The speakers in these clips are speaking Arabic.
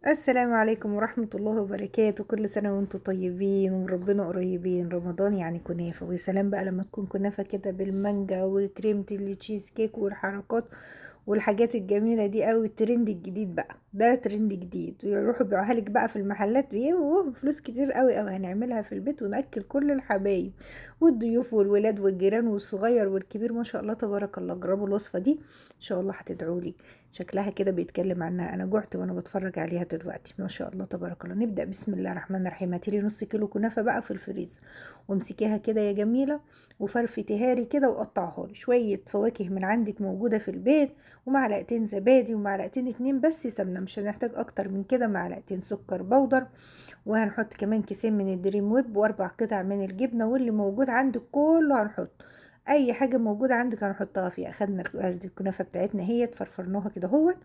السلام عليكم ورحمة الله وبركاته. كل سنة وانتم طيبين وربنا قريبين. رمضان يعني كنافة، ويا سلام بقى لما تكون كنافة كده بالمانجا وكريمة التشيز كيك والحركات والحاجات الجميلة دي قوي. الترند الجديد بقى ده ترند جديد، ويروحوا يبيعوها لك بقى في المحلات فلوس كتير قوي قوي. هنعملها في البيت ونأكل كل الحبايب والضيوف والولاد والجيران والصغير والكبير. ما شاء الله تبارك الله. جربوا الوصفة دي ان شاء الله هتدعولي. شكلها كده بيتكلم عنها. انا جعت وانا بتفرج عليها دلوقتي. ما شاء الله تبارك الله. نبدأ بسم الله الرحمن الرحيم. هاتيلي نص كيلو كنافة بقى في الفريزر، وامسكيها كده يا جميلة، وفرفتيها لي كده وقطعها لي. شوية فواكه من عندك موجودة في البيت، ومعلقتين زبادي، ومعلقتين اتنين بس سمنة، مش هنحتاج اكتر من كده. معلقتين سكر بودر، وهنحط كمان كيسين من الدريم ويب، واربع قطع من الجبنة، واللي موجود عندك كله هنحط. اي حاجة موجودة عندك هنحطها فيها. اخدنا الكنافة بتاعتنا هي تفرفرناها كده اهوت،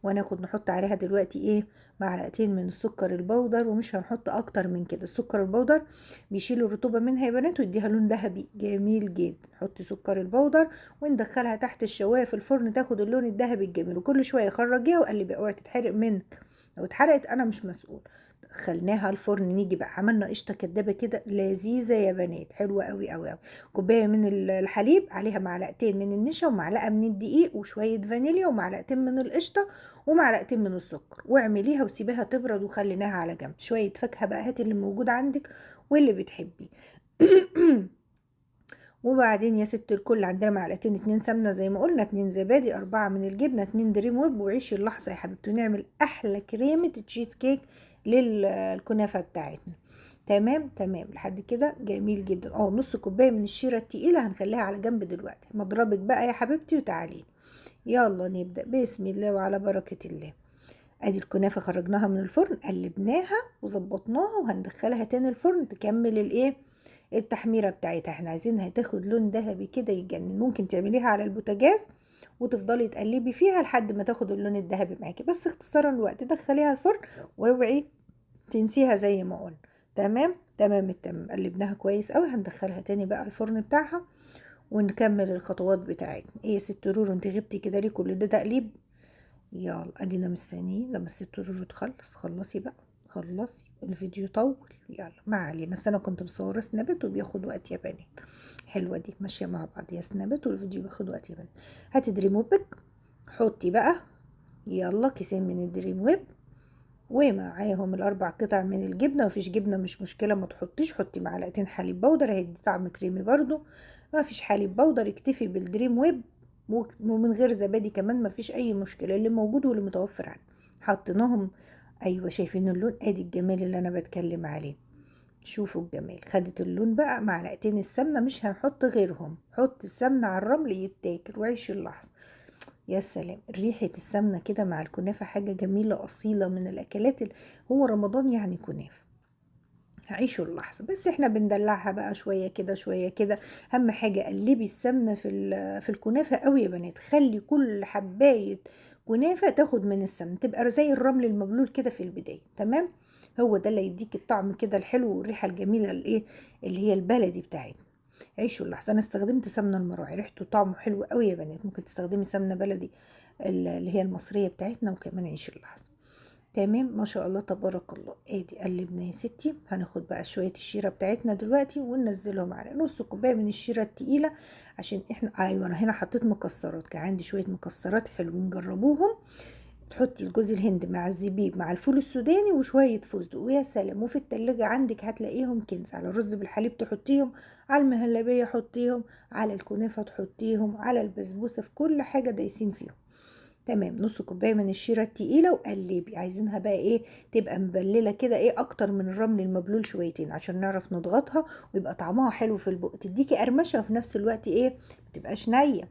وهناخد نحط عليها دلوقتي ايه؟ معلقتين من السكر البودر، ومش هنحط اكتر من كده. السكر البودر بيشيل الرطوبة منها يا بنات ويديها لون ذهبي جميل جدا. حطي سكر البودر وندخلها تحت الشواية في الفرن تاخد اللون الذهبي الجميل، وكل شوية خرجيها وقلبي اوعي تتحرق منك. لو اتحرقت انا مش مسؤول. دخلناها الفرن، نيجي بقى عملنا قشطه كدابه كده لذيذه يا بنات، حلوه قوي قوي قوي. كوبايه من الحليب، عليها معلقتين من النشا، ومعلقه من الدقيق، وشويه فانيليا، ومعلقتين من القشطه، ومعلقتين من السكر، واعمليها وسيبيها تبرد وخليناها على جنب. شويه فاكهه بقى، هاتي اللي موجود عندك واللي بتحبيه. وبعدين يا ست الكل، عندنا معلقتين اتنين سمنه زي ما قلنا، اتنين زبادي، اربعه من الجبنه، اتنين دريم ويب، وعيشي اللحظه يا حبيبتي. نعمل احلى كريمه تشيز كيك للكنافه بتاعتنا. تمام تمام لحد كده جميل جدا. نص كوبايه من الشيره التقيله هنخليها على جنب دلوقتي. مضربك بقى يا حبيبتي وتعالي. يلا نبدا بسم الله وعلى بركه الله. ادي الكنافه خرجناها من الفرن، قلبناها وظبطناها، وهندخلها تاني الفرن تكمل الايه؟ التحميره بتاعتها. احنا عايزينها تاخد لون ذهبي كده يجنن. ممكن تعمليها على البوتاجاز وتفضلي تقلبي فيها لحد ما تاخد اللون الذهبي معاكي، بس اختصارا الوقت دخليها الفرن، واوعي تنسيها زي ما قلنا. تمام تمام التمام. قلبناها كويس قوي، هندخلها تاني بقى الفرن بتاعها ونكمل الخطوات بتاعتنا. ايه يا ست رورو انت غبتي كده ليه؟ كل ده تقليب. يلا ادينا مستنيين لما الست رورو تخلص. خلصي بقى، خلصي الفيديو طول. يلا ما علينا، بس انا كنت مصوره سنابت وبياخد وقت يا بنات. حلوه دي ماشيه مع بعض، يا سنابت والفيديو بياخد وقت يا بنات. هاتي دريم ويبك، حطي بقى يلا كيسين من الدريم ويب، ومعاهم الاربع قطع من الجبنه. مفيش جبنه مش مشكله ما تحطيش، حطي معلقتين حليب بودر هيدي طعم كريمي برضو. ما فيش حليب بودر اكتفي بالدريم ويب، ومن غير زبادي كمان مفيش اي مشكله، اللي موجود واللي متوفر عندي حطيناهم. ايوه شايفين اللون؟ ادي الجمال اللي انا بتكلم عليه. شوفوا الجمال، خدت اللون بقى. معلقتين السمنه مش هنحط غيرهم، حط السمنه على الرمل يتاكل وعيش اللحظه. يا سلام، ريحة السمنة كده مع الكنافة حاجة جميلة أصيلة من الأكلات هو رمضان يعني كنافة. عيشوا اللحظة، بس احنا بندلعها بقى شوية كده شوية كده. أهم حاجة قلبي السمنة في الكنافة قوي يا بنات. خلي كل حباية كنافة تاخد من السمنة، تبقى زي الرمل المبلول كده في البداية. تمام، هو ده اللي يديك الطعم كده الحلو والريحة الجميلة الايه اللي هي البلدي بتاعتنا. عيشوا اللحظة. انا استخدمت سمنة المراعي، ريحته طعمه حلو قوي يا بنات. ممكن تستخدمي سمنة بلدي اللي هي المصرية بتاعتنا، وكمان عيش اللحظة. تمام ما شاء الله تبارك الله. ادي قلبنا يا ستي. هناخد بقى شوية الشيرة بتاعتنا دلوقتي وننزلهم على نص كوباية من الشيرة التقيلة، عشان احنا ايوه انا هنا حطيت مكسرات. كان عندي شوية مكسرات حلوين، جربوهم. تحطي الجوز الهند مع الزبيب مع الفول السوداني وشوية فستق ويا سلام. وفي التلاجة عندك هتلاقيهم كنز. على الرز بالحليب تحطيهم، على المهلبية حطيهم، على الكنافة تحطيهم، على البسبوسة، في كل حاجة دايسين فيهم. تمام، نص كوبايه من الشيره التقيله وقلبي. عايزينها بقى ايه؟ تبقى مبلله كده، ايه اكتر من الرمل المبلول شويتين عشان نعرف نضغطها ويبقى طعمها حلو في البق، تديكي قرمشه وفي نفس الوقت ايه ما تبقاش نيه.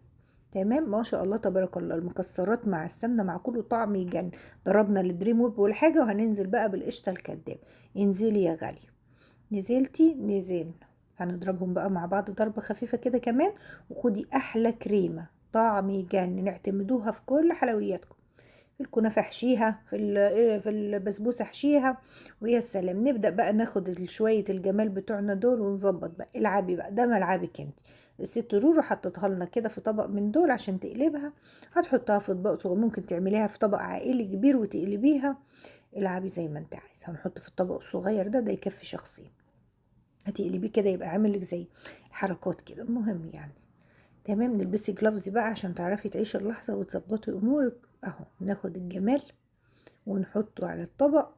تمام ما شاء الله تبارك الله. المكسرات مع السمنه مع كله طعم يجن. ضربنا الدريم ويب والحاجه، وهننزل بقى بالقشطه الكداب. انزلي يا غاليه. نزلتي نزلنا. هنضربهم بقى مع بعض ضربة خفيفة كده كمان، وخدي أحلى كريمة طعم يجنن. اعتمدوها في كل حلوياتكم. في الكنافة احشيها، في البسبوسة احشيها، ويا سلام. نبدأ بقى ناخد شوية الجمال بتوعنا دول ونظبط بقى. العبي بقى، ده ملعبك انت. الست رورو حطتها لنا كده في طبق من دول عشان تقلبها. هتحطها في اطباق صغير، ممكن تعمليها في طبق عائلي كبير وتقلبيها. العبي زي ما انت عايزه. هنحط في الطبق الصغير ده يكفي شخصين. هتقلبيه كده يبقى عامل لك زي حركات كده، المهم يعني. تمام. نلبسي جلافز بقى عشان تعرفي تعيشي اللحظه وتظبطي امورك. اهو ناخد الجمال ونحطه على الطبق،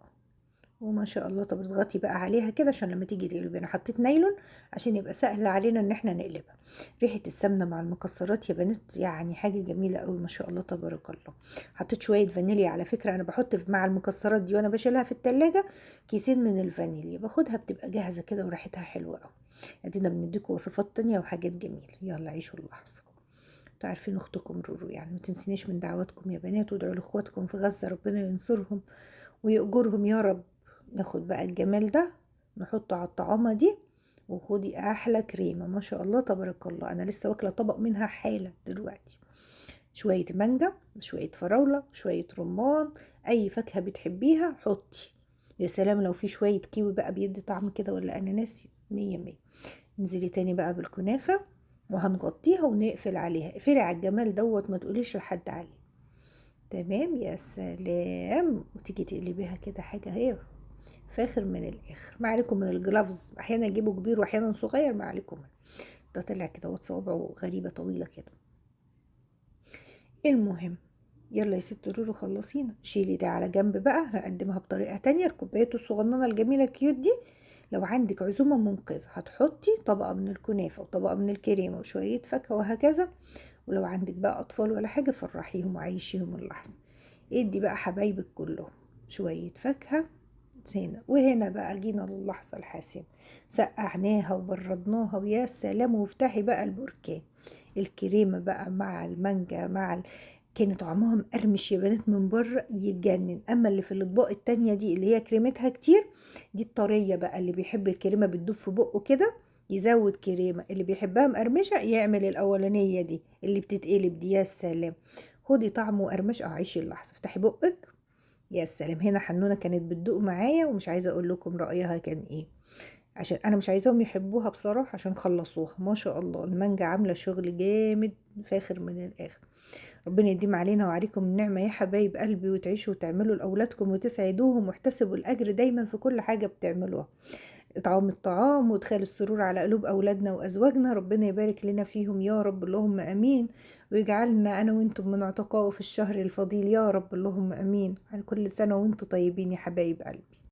وما شاء الله. طب اضغطي بقى عليها كده عشان لما تيجي تقلبي. انا حطيت نايلون عشان يبقى سهل علينا ان احنا نقلبها. ريحه السمنه مع المكسرات يا بنات يعني حاجه جميله قوي ما شاء الله تبارك الله. حطيت شويه فانيليا. على فكره انا بحط مع المكسرات دي وانا بشيلها في التلاجة كيسين من الفانيليا، باخدها بتبقى جاهزه كده وريحتها حلوه قوي. ادينا بنديكوا وصفات تانية وحاجات جميله. يلا عيشوا اللحظه. انتوا عارفين اختكم رورو يعني. ما تنسينيش من دعواتكم يا بنات، وادعوا لاخواتكم في غزه ربنا ينصرهم ويأجرهم يا رب. ناخد بقى الجمال ده نحطه على الطعامة دي، وخدي احلى كريمة ما شاء الله تبارك الله. انا لسه واكله طبق منها حالا دلوقتي. شوية مانجا، شوية فراولة، شوية رمان، اي فاكهة بتحبيها حطي. يا سلام لو في شوية كيوي بقى بيدي طعم كده، ولا اناناس، مية مية. انزلي تاني بقى بالكنافة وهنغطيها ونقفل عليها. اقفلي على الجمال دوت، ما تقوليش لحد عليه. تمام. يا سلام. وتيجي تقلبيها كده حاجة هي فاخر من الاخر. ما عليكم من الجلافز، احيانا اجيبه كبير واحيانا صغير، ما عليكم منه. ده طلع كده وصوابعه غريبة طويلة كده. المهم يلا يا ست رورو خلصينا. شيلي ده على جنب بقى. هنقدمها بطريقة تانية. الكوبايات الصغننة الجميلة الكيوت دي لو عندك عزومة منقذة هتحطي طبقة من الكنافة وطبقة من الكريمة وشوية فاكهة وهكذا. ولو عندك بقى أطفال ولا حاجة فرحيهم وعيشيهم اللحظة. ادي بقى حبايبك كلهم شوية فاكهة. هنا وهنا بقى جينا للحظة الحاسمة. سقعناها وبردناها ويا سلام. وافتحي بقى البركان. الكريمة بقى مع المانجا كان طعمها مقرمش يا بنات من بره يجنن. اما اللي في الاطباق التانية دي اللي هي كريمتها كتير، دي الطرية بقى. اللي بيحب الكريمة بتدوب في بقه كده يزود كريمة، اللي بيحبها مقرمشة يعمل الأولانية دي اللي بتتقلب دي. يا سلام. خدي طعم وقرمش. عيشي اللحظة. افتحي بقك. يا سلام. هنا حنونة كانت بتدوق معايا ومش عايزة اقول لكم رأيها كان ايه، عشان انا مش عايزاهم يحبوها بصراحة عشان خلصوها. ما شاء الله المانجا عاملة شغل جامد فاخر من الاخر. ربنا يديم علينا وعليكم النعمة يا حبايب قلبي، وتعيشوا وتعملوا لأولادكم وتسعدوهم واحتسبوا الأجر دايما في كل حاجة بتعملوها. اطعام الطعام وادخال السرور على قلوب أولادنا وأزواجنا. ربنا يبارك لنا فيهم يا رب اللهم أمين. ويجعلنا أنا وانتم من عتقائه في الشهر الفضيل يا رب اللهم أمين. على كل سنة وانتم طيبين يا حبايب قلبي.